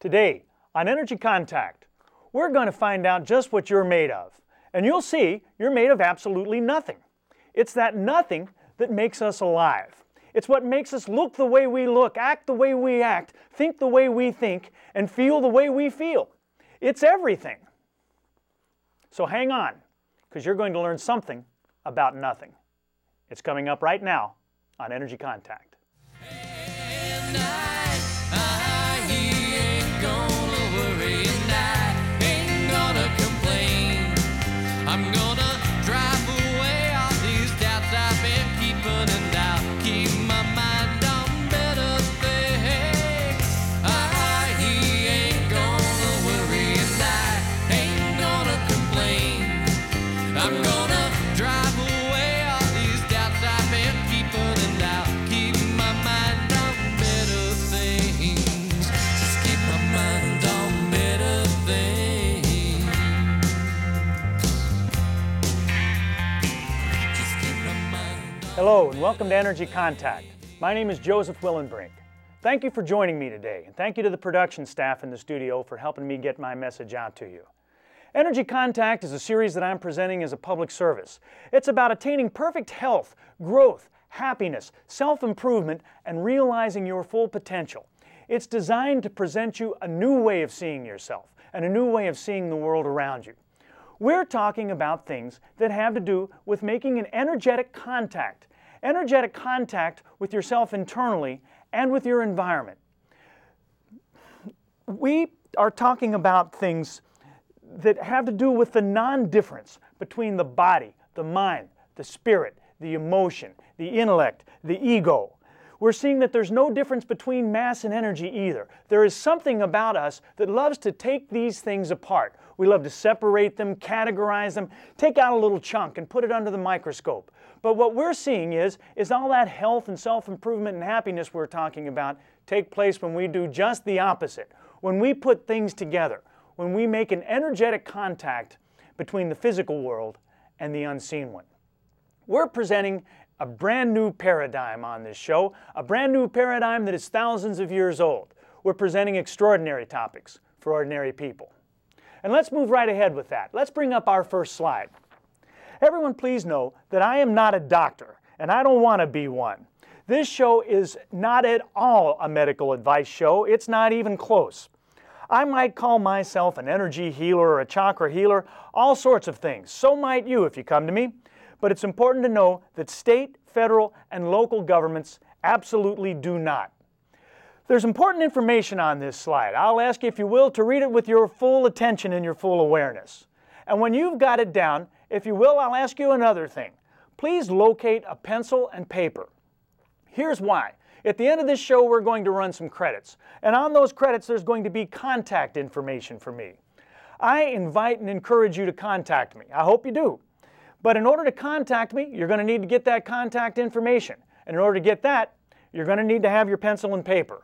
Today, on Energy Contact, we're going to find out just what you're made of. And you'll see you're made of absolutely nothing. It's that nothing that makes us alive. It's what makes us look the way we look, act the way we act, think the way we think, and feel the way we feel. It's everything. So hang on, because you're going to learn something about nothing. It's coming up right now on Energy Contact. I'm gonna drive away all these doubts I've been keeping and I'll keep my mind on better things. He ain't gonna worry and I ain't gonna complain. I'm gonna drive away all these doubts I've been keeping and I'll keep my mind on better things. Just keep my mind on better things. Hello and welcome to Energy Contact. My name is Joseph Willenbrink. Thank you for joining me today, and thank you to the production staff in the studio for helping me get my message out to you. Energy Contact is a series that I'm presenting as a public service. It's about attaining perfect health, growth, happiness, self-improvement, and realizing your full potential. It's designed to present you a new way of seeing yourself and a new way of seeing the world around you. We're talking about things that have to do with making an energetic contact with yourself internally and with your environment. We are talking about things that have to do with the non-difference between the body, the mind, the spirit, the emotion, the intellect, the ego. We're seeing that there's no difference between mass and energy either. There is something about us that loves to take these things apart. We love to separate them, categorize them, take out a little chunk and put it under the microscope. But what we're seeing is all that health and self-improvement and happiness we're talking about take place when we do just the opposite. When we put things together, when we make an energetic contact between the physical world and the unseen one. We're presenting a brand new paradigm on this show, a brand new paradigm that is thousands of years old. We're presenting extraordinary topics for ordinary people. And let's move right ahead with that. Let's bring up our first slide. Everyone please know that I am not a doctor, and I don't want to be one. This show is not at all a medical advice show. It's not even close. I might call myself an energy healer or a chakra healer, all sorts of things. So might you if you come to me. But it's important to know that state, federal, and local governments absolutely do not. There's important information on this slide. I'll ask you, if you will, to read it with your full attention and your full awareness. And when you've got it down, if you will, I'll ask you another thing. Please locate a pencil and paper. Here's why. At the end of this show, we're going to run some credits. And on those credits, there's going to be contact information for me. I invite and encourage you to contact me. I hope you do. But in order to contact me, you're going to need to get that contact information. And in order to get that, you're going to need to have your pencil and paper.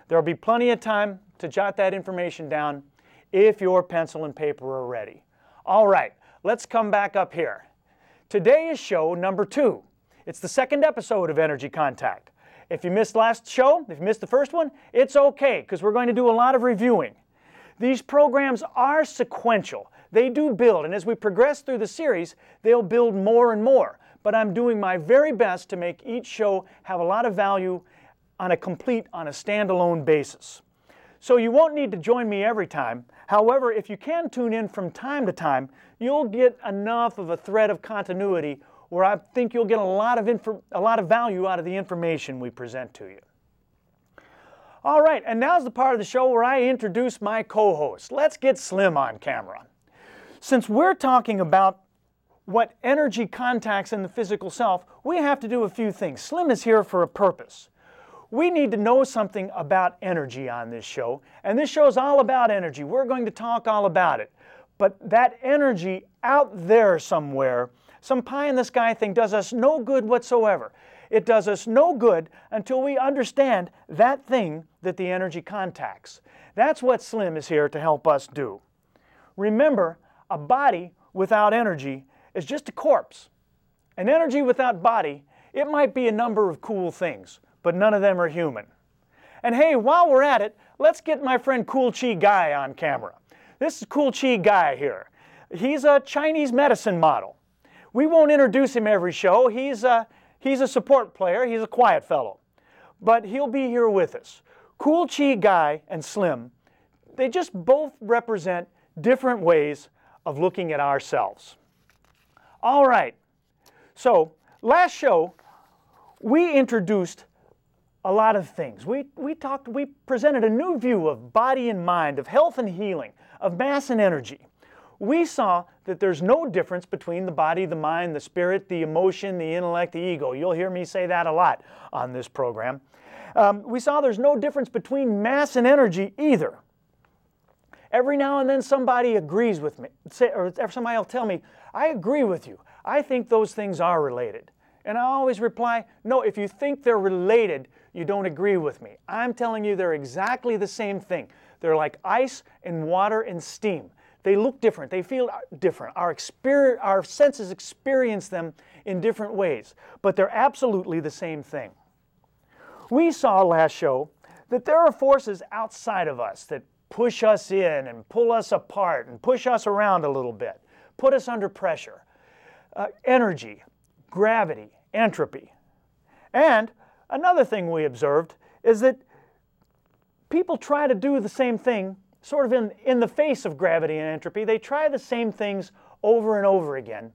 There will be plenty of time to jot that information down if your pencil and paper are ready. All right, let's come back up here. Today is show number 2. It's the second episode of Energy Contact. If you missed last show, if you missed the first one, it's okay, because we're going to do a lot of reviewing. These programs are sequential. They do build, and as we progress through the series, they'll build more and more. But I'm doing my very best to make each show have a lot of value on a standalone basis. So you won't need to join me every time. However, if you can tune in from time to time, you'll get enough of a thread of continuity where I think you'll get a lot of value out of the information we present to you. All right, and now's the part of the show where I introduce my co-host. Let's get Slim on camera. Since we're talking about what energy contacts in the physical self, we have to do a few things. Slim is here for a purpose. We need to know something about energy on this show, and this show is all about energy. We're going to talk all about it. But that energy out there somewhere, some pie-in-the-sky thing, does us no good whatsoever. It does us no good until we understand that thing that the energy contacts. That's what Slim is here to help us do. Remember, a body without energy is just a corpse. An energy without body, it might be a number of cool things, but none of them are human. And hey, while we're at it, let's get my friend Cool Chi Guy on camera. This is Cool Chi Guy here. He's a Chinese medicine model. We won't introduce him every show. He's a support player. He's a quiet fellow. But he'll be here with us. Cool Chi Guy and Slim, they just both represent different ways of looking at ourselves. All right. So, last show, we introduced a lot of things. We presented a new view of body and mind, of health and healing, of mass and energy. We saw that there's no difference between the body, the mind, the spirit, the emotion, the intellect, the ego. You'll hear me say that a lot on this program. We saw there's no difference between mass and energy either. Every now and then somebody agrees with me, or somebody will tell me, I agree with you. I think those things are related. And I always reply, no, if you think they're related, you don't agree with me. I'm telling you they're exactly the same thing. They're like ice and water and steam. They look different. They feel different. Our senses experience them in different ways, but they're absolutely the same thing. We saw last show that there are forces outside of us that push us in and pull us apart and push us around a little bit, put us under pressure. Energy, gravity, entropy. And another thing we observed is that people try to do the same thing sort of in the face of gravity and entropy. They try the same things over and over again.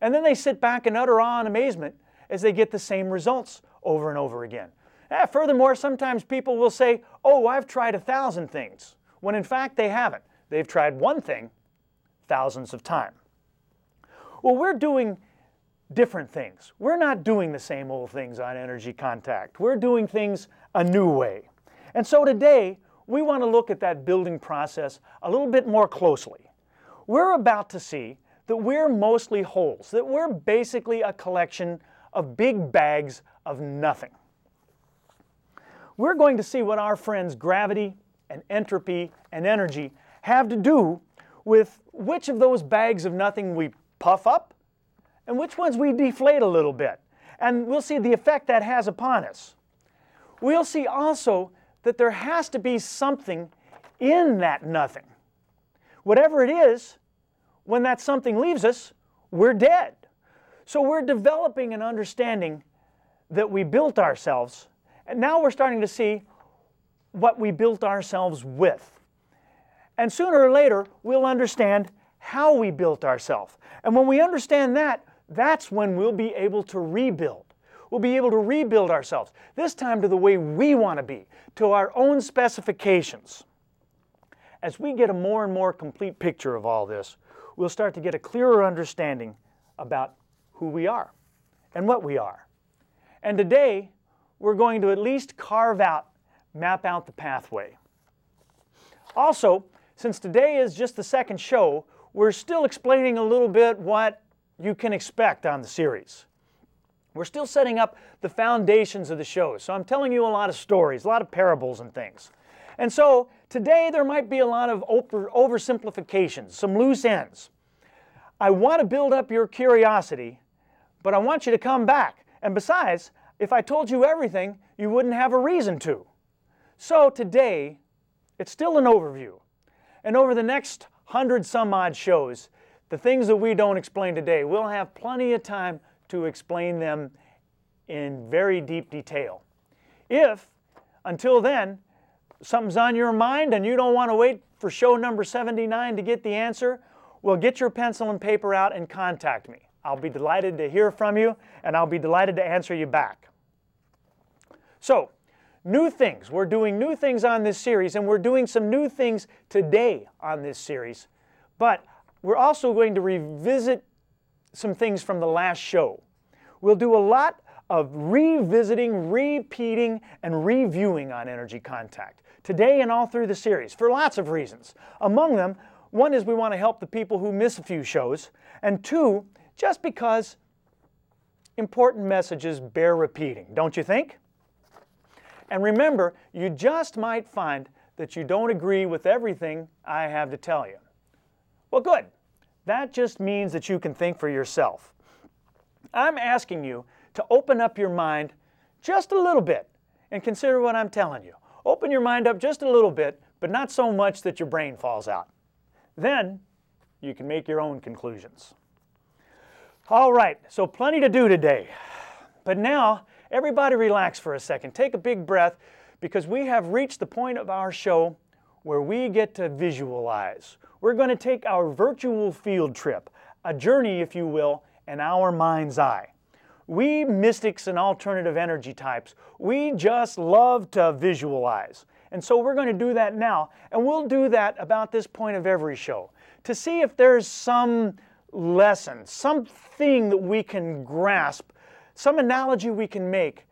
And then they sit back in utter awe and amazement as they get the same results over and over again. Furthermore, sometimes people will say, oh, I've tried 1,000 things, when in fact they haven't. They've tried one thing thousands of times. Well, we're doing different things. We're not doing the same old things on Energy Contact. We're doing things a new way. And so today, we want to look at that building process a little bit more closely. We're about to see that we're mostly wholes, that we're basically a collection of big bags of nothing. We're going to see what our friends gravity and entropy and energy have to do with which of those bags of nothing we puff up and which ones we deflate a little bit. And we'll see the effect that has upon us. We'll see also that there has to be something in that nothing. Whatever it is, when that something leaves us, we're dead. So we're developing an understanding that we built ourselves, and now we're starting to see what we built ourselves with. And sooner or later, we'll understand how we built ourselves. And when we understand that, that's when we'll be able to rebuild. We'll be able to rebuild ourselves, this time to the way we want to be, to our own specifications. As we get a more and more complete picture of all this, we'll start to get a clearer understanding about who we are and what we are. And today, we're going to at least map out the pathway. Also, since today is just the second show, we're still explaining a little bit what you can expect on the series. We're still setting up the foundations of the show, so I'm telling you a lot of stories, a lot of parables and things. And so today there might be a lot of oversimplifications, some loose ends. I want to build up your curiosity, but I want you to come back. And besides, if I told you everything, you wouldn't have a reason to. So today, it's still an overview. And over the next 100-some-odd shows, the things that we don't explain today, we'll have plenty of time to explain them in very deep detail. If, until then, something's on your mind and you don't want to wait for show number 79 to get the answer, well, get your pencil and paper out and contact me. I'll be delighted to hear from you, and I'll be delighted to answer you back. So, new things. We're doing new things on this series, and we're doing some new things today on this series. But we're also going to revisit some things from the last show. We'll do a lot of revisiting, repeating, and reviewing on Energy Contact today and all through the series for lots of reasons. Among them, one is we want to help the people who miss a few shows, and two, just because important messages bear repeating, don't you think? And remember, you just might find that you don't agree with everything I have to tell you. Well, good. That just means that you can think for yourself. I'm asking you to open up your mind just a little bit and consider what I'm telling you. Open your mind up just a little bit, but not so much that your brain falls out. Then you can make your own conclusions. All right, so plenty to do today. But now, everybody relax for a second. Take a big breath, because we have reached the point of our show where we get to visualize. We're going to take our virtual field trip, a journey, if you will, in our mind's eye. We mystics and alternative energy types, we just love to visualize. And so we're going to do that now, and we'll do that about this point of every show to see if there's some lesson, something that we can grasp, some analogy we can make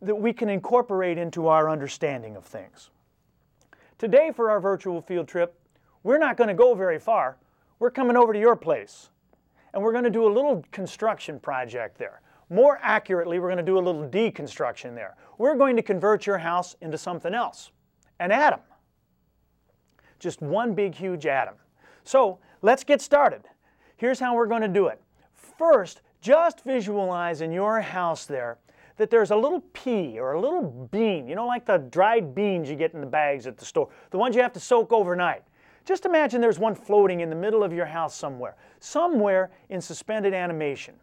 that we can incorporate into our understanding of things. Today for our virtual field trip, we're not going to go very far. We're coming over to your place, and we're going to do a little construction project there. More accurately, we're going to do a little deconstruction there. We're going to convert your house into something else, an atom. Just one big, huge atom. So let's get started. Here's how we're going to do it. First, just visualize in your house there that there's a little pea or a little bean, you know, like the dried beans you get in the bags at the store, the ones you have to soak overnight. Just imagine there's one floating in the middle of your house somewhere in suspended animation.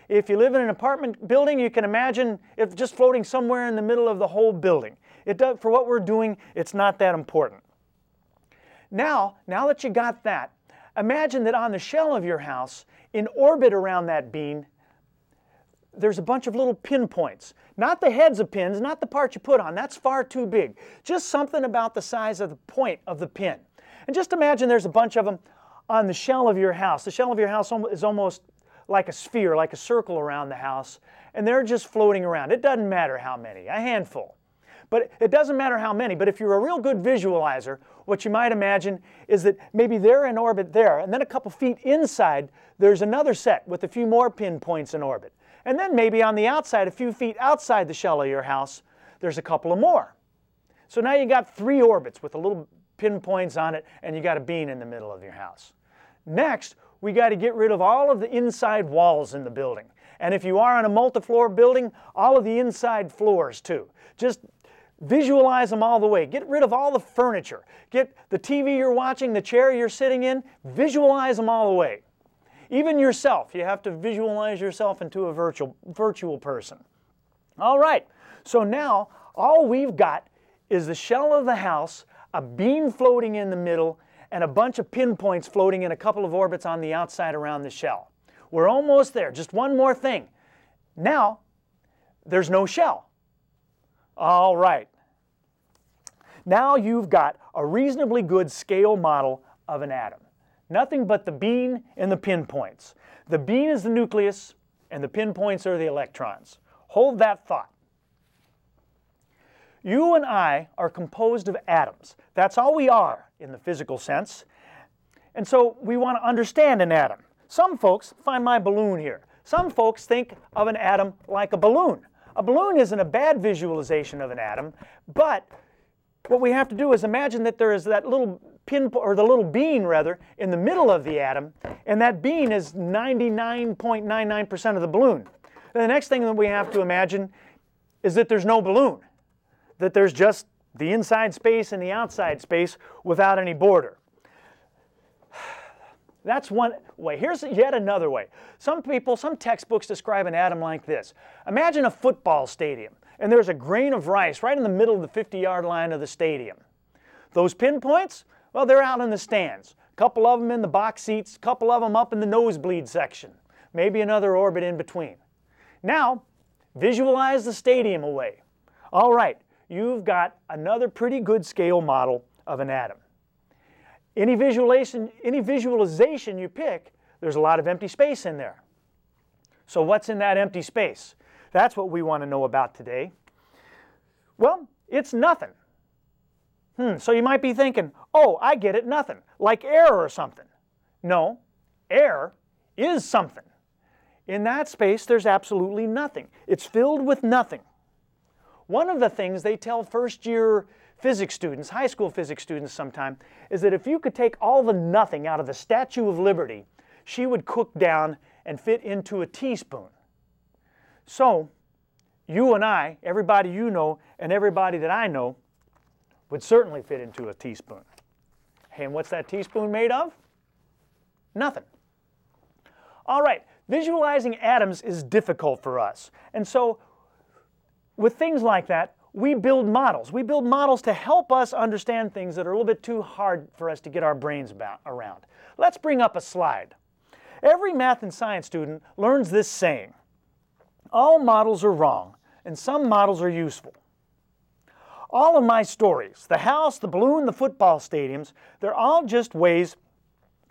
If you live in an apartment building, you can imagine it just floating somewhere in the middle of the whole building. For what we're doing, it's not that important. Now that you got that, imagine that on the shell of your house, in orbit around that bean, there's a bunch of little pinpoints. Not the heads of pins, not the part you put on, that's far too big. Just something about the size of the point of the pin. And just imagine there's a bunch of them on the shell of your house. The shell of your house is almost like a sphere, like a circle around the house, and they're just floating around. It doesn't matter how many, a handful. But it doesn't matter how many, but if you're a real good visualizer, what you might imagine is that maybe they're in orbit there, and then a couple feet inside, there's another set with a few more pinpoints in orbit. And then maybe on the outside, a few feet outside the shell of your house, there's a couple of more. So now you got 3 orbits with a little pinpoints on it, and you got a bean in the middle of your house. Next, we got to get rid of all of the inside walls in the building. And if you are on a multi-floor building, all of the inside floors too. Just visualize them all the way. Get rid of all the furniture. Get the TV you're watching, the chair you're sitting in, visualize them all the way. Even yourself, you have to visualize yourself into a virtual person. All right, so now all we've got is the shell of the house, a beam floating in the middle, and a bunch of pinpoints floating in a couple of orbits on the outside around the shell. We're almost there, just one more thing. Now, there's no shell. All right. Now you've got a reasonably good scale model of an atom. Nothing but the bean and the pinpoints. The bean is the nucleus, and the pinpoints are the electrons. Hold that thought. You and I are composed of atoms. That's all we are in the physical sense. And so we want to understand an atom. Some folks, find my balloon here. Some folks think of an atom like a balloon. A balloon isn't a bad visualization of an atom, but what we have to do is imagine that there is that little or the little bean rather, in the middle of the atom, and that bean is 99.99% of the balloon. And the next thing that we have to imagine is that there's no balloon, that there's just the inside space and the outside space without any border. That's one way. Here's yet another way. Some textbooks describe an atom like this. Imagine a football stadium, and there's a grain of rice right in the middle of the 50-yard line of the stadium. Those pinpoints, well, they're out in the stands. A couple of them in the box seats, a couple of them up in the nosebleed section, maybe another orbit in between. Now, visualize the stadium away. All right, you've got another pretty good scale model of an atom. Any visualization you pick, there's a lot of empty space in there. So what's in that empty space? That's what we want to know about today. Well, it's nothing. So you might be thinking, oh, I get it, nothing, like air or something. No, air is something. In that space, there's absolutely nothing. It's filled with nothing. One of the things they tell first-year physics students, high school physics students sometime, is that if you could take all the nothing out of the Statue of Liberty, she would cook down and fit into a teaspoon. So, you and I, everybody you know and everybody that I know, would certainly fit into a teaspoon. Hey, and what's that teaspoon made of? Nothing. All right, visualizing atoms is difficult for us. And so with things like that, we build models. We build models to help us understand things that are a little bit too hard for us to get our brains around. Let's bring up a slide. Every math and science student learns this saying: all models are wrong, and some models are useful. All of my stories, the house, the balloon, the football stadiums, they're all just ways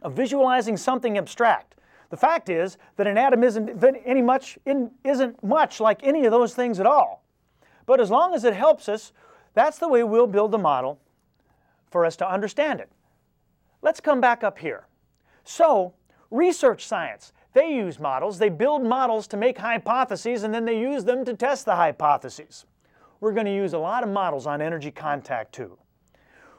of visualizing something abstract. The fact is that an atom isn't much like any of those things at all. But as long as it helps us, that's the way we'll build the model for us to understand it. Let's come back up here. So, research science, they use models. They build models to make hypotheses, and then they use them to test the hypotheses. We're going to use a lot of models on energy contact too.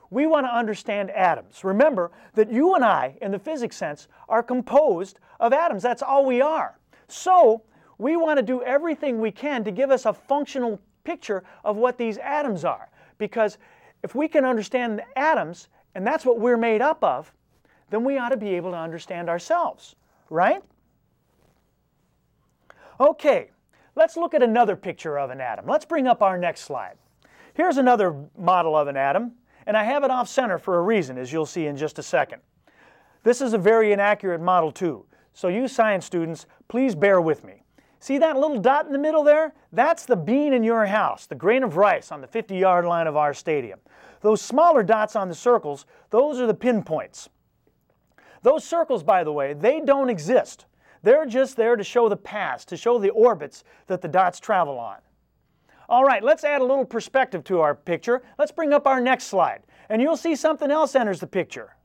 We want to understand atoms. Remember that you and I, in the physics sense, are composed of atoms. That's all we are. So we want to do everything we can to give us a functional picture of what these atoms are. Because if we can understand the atoms, and that's what we're made up of, then we ought to be able to understand ourselves, right? Okay, let's look at another picture of an atom. Let's bring up our next slide. Here's another model of an atom, and I have it off center for a reason, as you'll see in just a second. This is a very inaccurate model too, so you science students, please bear with me. See that little dot in the middle there? That's the bean in your house, the grain of rice on the 50-yard line of our stadium. Those smaller dots on the circles, those are the pinpoints. Those circles, by the way, they don't exist. They're just there to show the paths, to show the orbits that the dots travel on. All right, let's add a little perspective to our picture. Let's bring up our next slide, and you'll see something else enters the picture.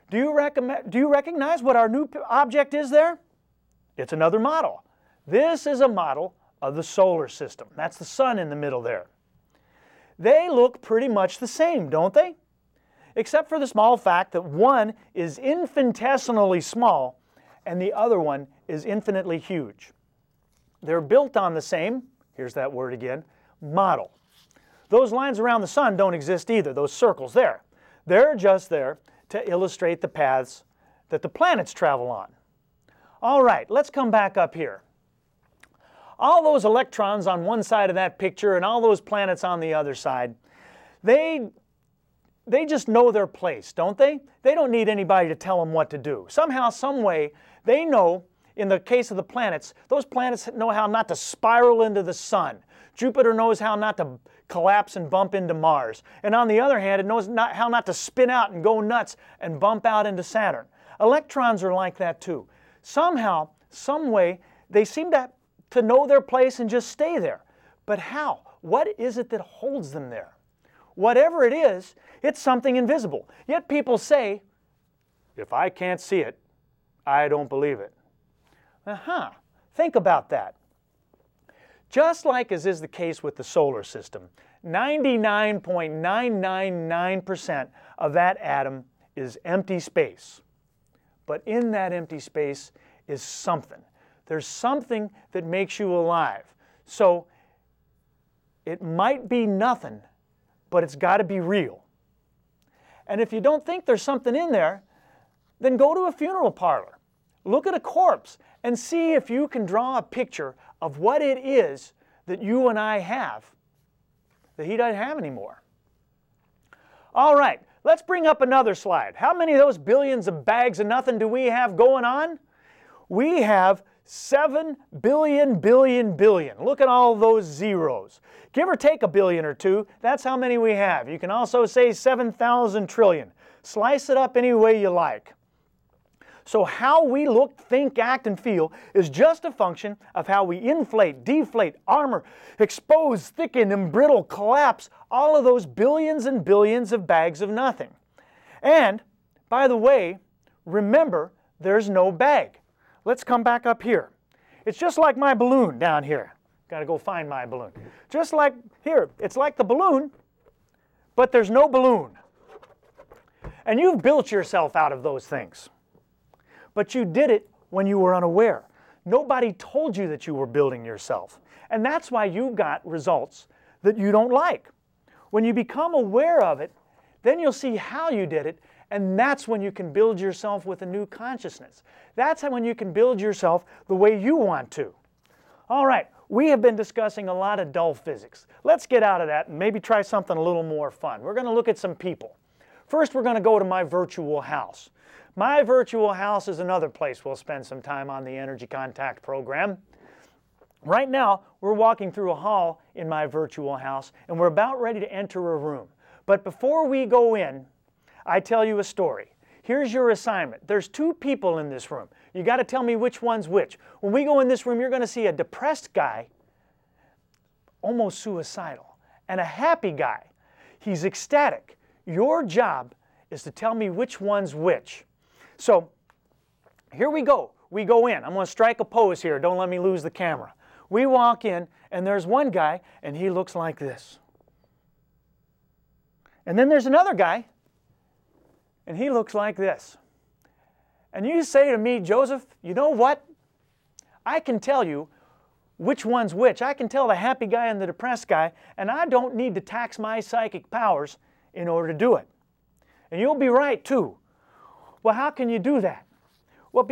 Do you recognize what our new object is there? It's another model. This is a model of the solar system. That's the sun in the middle there. They look pretty much the same, don't they? Except for the small fact that one is infinitesimally small and the other one is infinitely huge. They're built on the same, here's that word again, model. Those lines around the sun don't exist either, those circles there. They're just there to illustrate the paths that the planets travel on. All right, let's come back up here. All those electrons on one side of that picture and all those planets on the other side, they just know their place, don't they? They don't need anybody to tell them what to do. Somehow, some way, they know, in the case of the planets, those planets know how not to spiral into the sun. Jupiter knows how not to collapse and bump into Mars. And on the other hand, it knows how not to spin out and go nuts and bump out into Saturn. Electrons are like that too. Somehow, some way, they seem to know their place and just stay there. But how? What is it that holds them there? Whatever it is, it's something invisible. Yet people say, if I can't see it, I don't believe it. Think about that. Just like as is the case with the solar system, 99.999% of that atom is empty space. But in that empty space is something. There's something that makes you alive. So it might be nothing, but it's got to be real. And if you don't think there's something in there, then go to a funeral parlor. Look at a corpse and see if you can draw a picture of what it is that you and I have that he doesn't have anymore. All right, let's bring up another slide. How many of those billions of bags of nothing do we have going on? We have 7 billion. Look at all those zeros. Give or take a billion or two, that's how many we have. You can also say 7,000 trillion. Slice it up any way you like. So how we look, think, act, and feel is just a function of how we inflate, deflate, armor, expose, thicken, embrittle, collapse, all of those billions and billions of bags of nothing. And, by the way, remember, there's no bag. Let's come back up here. It's just like my balloon down here. Got to go find my balloon. Just like here, it's like the balloon, but there's no balloon. And you've built yourself out of those things. But you did it when you were unaware. Nobody told you that you were building yourself. And that's why you got results that you don't like. When you become aware of it, then you'll see how you did it, and that's when you can build yourself with a new consciousness. That's when you can build yourself the way you want to. All right, we have been discussing a lot of dull physics. Let's get out of that and maybe try something a little more fun. We're going to look at some people. First, we're going to go to my virtual house. My virtual house is another place we'll spend some time on the Energy Contact program. Right now, we're walking through a hall in my virtual house, and we're about ready to enter a room. But before we go in, I tell you a story. Here's your assignment. There's two people in this room. You got to tell me which one's which. When we go in this room, you're going to see a depressed guy, almost suicidal, and a happy guy. He's ecstatic. Your job is to tell me which one's which. So here we go. We go in. I'm going to strike a pose here. Don't let me lose the camera. We walk in, and there's one guy, and he looks like this. And then there's another guy, and he looks like this. And you say to me, Joseph, you know what? I can tell you which one's which. I can tell the happy guy and the depressed guy, and I don't need to tax my psychic powers in order to do it. And you'll be right, too. Well, how can you do that? Well,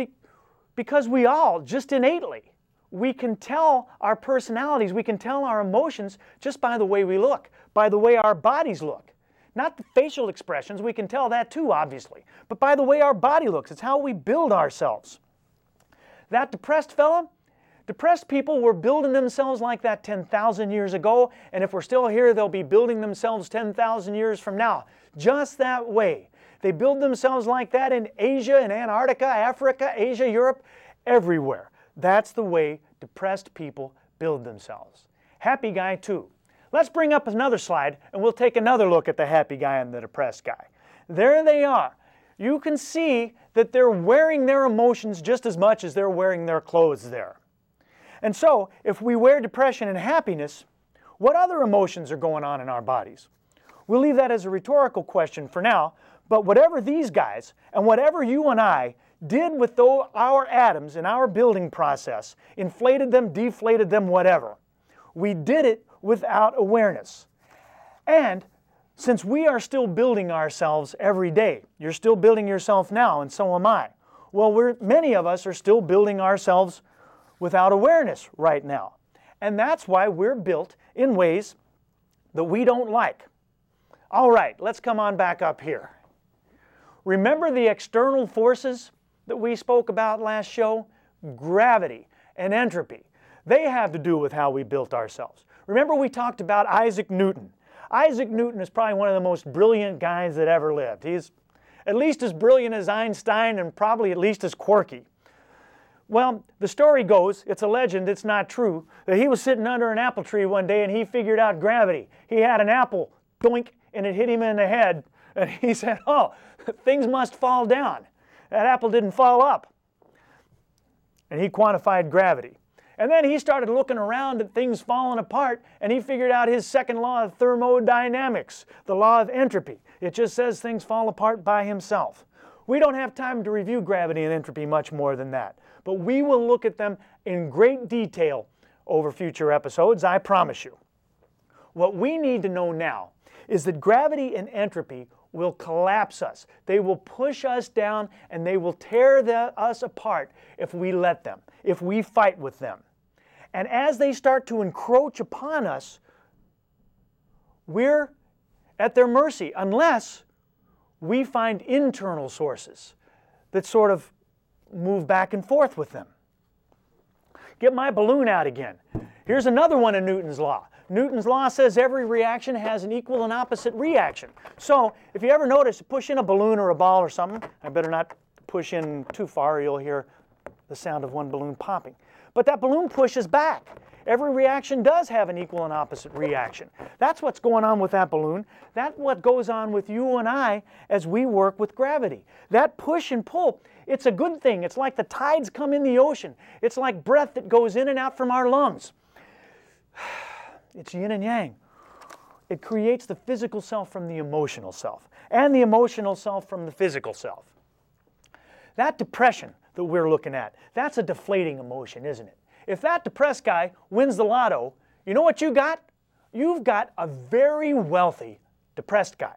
because we all, just innately, we can tell our personalities, we can tell our emotions just by the way we look, by the way our bodies look. Not the facial expressions, we can tell that too, obviously, but by the way our body looks. It's how we build ourselves. That depressed fella, depressed people were building themselves like that 10,000 years ago, and if we're still here, they'll be building themselves 10,000 years from now. Just that way. They build themselves like that in Asia, in Antarctica, Africa, Asia, Europe, everywhere. That's the way depressed people build themselves. Happy guy too. Let's bring up another slide and we'll take another look at the happy guy and the depressed guy. There they are. You can see that they're wearing their emotions just as much as they're wearing their clothes there. And so, if we wear depression and happiness, what other emotions are going on in our bodies? We'll leave that as a rhetorical question for now, but whatever these guys and whatever you and I did with our atoms in our building process, inflated them, deflated them, whatever, we did it without awareness. And since we are still building ourselves every day, you're still building yourself now, and so am I. Well, many of us are still building ourselves without awareness right now. And that's why we're built in ways that we don't like. All right, let's come on back up here. Remember the external forces that we spoke about last show? Gravity and entropy. They have to do with how we built ourselves. Remember we talked about Isaac Newton. Isaac Newton is probably one of the most brilliant guys that ever lived. He's at least as brilliant as Einstein and probably at least as quirky. Well, the story goes, it's a legend, it's not true, that he was sitting under an apple tree one day and he figured out gravity. He had an apple, doink, and it hit him in the head. And he said, oh, things must fall down. That apple didn't fall up. And he quantified gravity. And then he started looking around at things falling apart, and he figured out his second law of thermodynamics, the law of entropy. It just says things fall apart by himself. We don't have time to review gravity and entropy much more than that, but we will look at them in great detail over future episodes, I promise you. What we need to know now is that gravity and entropy will collapse us. They will push us down and they will tear us apart if we let them, if we fight with them. And as they start to encroach upon us, we're at their mercy unless we find internal sources that sort of move back and forth with them. Get my balloon out again. Here's another one of Newton's law. Newton's law says every reaction has an equal and opposite reaction. So if you ever notice, push in a balloon or a ball or something, I better not push in too far or you'll hear the sound of one balloon popping. But that balloon pushes back. Every reaction does have an equal and opposite reaction. That's what's going on with that balloon. That's what goes on with you and I as we work with gravity. That push and pull, it's a good thing. It's like the tides come in the ocean. It's like breath that goes in and out from our lungs. It's yin and yang. It creates the physical self from the emotional self, and the emotional self from the physical self. That depression that we're looking at, that's a deflating emotion, isn't it? If that depressed guy wins the lotto, you know what you got? You've got a very wealthy depressed guy.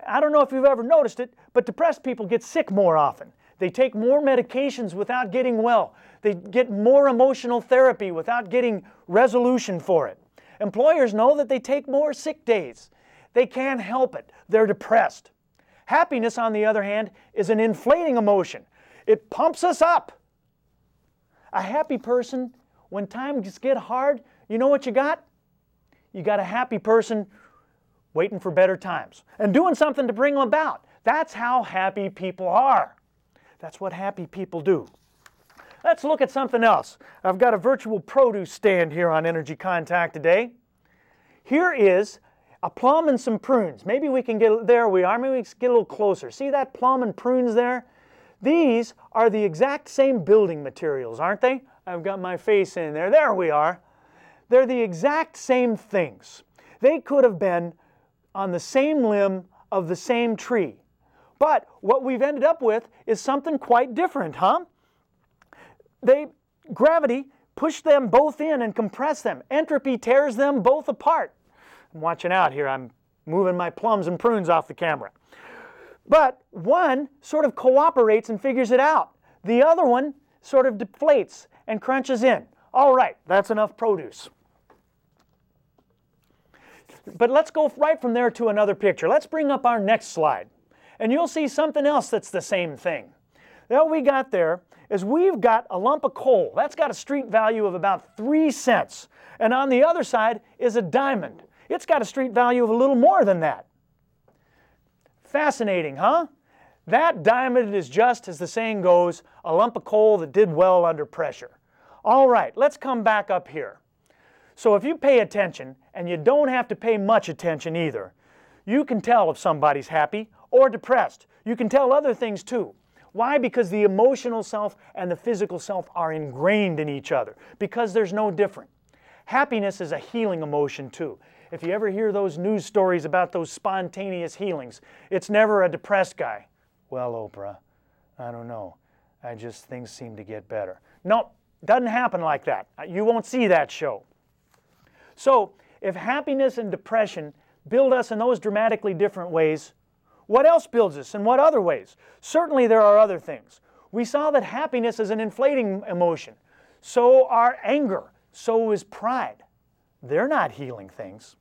I don't know if you've ever noticed it, but depressed people get sick more often. They take more medications without getting well. They get more emotional therapy without getting resolution for it. Employers know that they take more sick days. They can't help it. They're depressed. Happiness, on the other hand, is an inflating emotion. It pumps us up. A happy person, when times get hard, you know what you got? You got a happy person waiting for better times and doing something to bring them about. That's how happy people are. That's what happy people do. Let's look at something else. I've got a virtual produce stand here on Energy Contact today. Here is a plum and some prunes. Maybe we can get, there we are, maybe we can get a little closer. See that plum and prunes there? These are the exact same building materials, aren't they? I've got my face in there. There we are. They're the exact same things. They could have been on the same limb of the same tree. But what we've ended up with is something quite different, huh? Gravity pushed them both in and compressed them. Entropy tears them both apart. I'm watching out here. I'm moving my plums and prunes off the camera. But one sort of cooperates and figures it out. The other one sort of deflates and crunches in. All right, that's enough produce. But let's go right from there to another picture. Let's bring up our next slide. And you'll see something else that's the same thing. What we got there is we've got a lump of coal. That's got a street value of about 3 cents. And on the other side is a diamond. It's got a street value of a little more than that. Fascinating, huh? That diamond is just, as the saying goes, a lump of coal that did well under pressure. All right, let's come back up here. So if you pay attention, and you don't have to pay much attention either, you can tell if somebody's happy or depressed. You can tell other things too. Why? Because the emotional self and the physical self are ingrained in each other, because there's no different. Happiness is a healing emotion too. If you ever hear those news stories about those spontaneous healings, it's never a depressed guy. Well, Oprah, I don't know. Things seem to get better. No, doesn't happen like that. You won't see that show. So, if happiness and depression build us in those dramatically different ways, what else builds us in what other ways? Certainly there are other things. We saw that happiness is an inflating emotion. So are anger. So is pride. They're not healing things.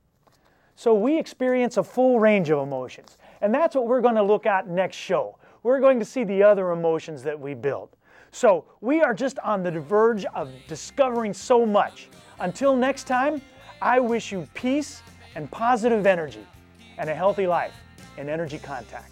So we experience a full range of emotions. And that's what we're going to look at next show. We're going to see the other emotions that we build. So we are just on the verge of discovering so much. Until next time, I wish you peace and positive energy and a healthy life in Energy Contact.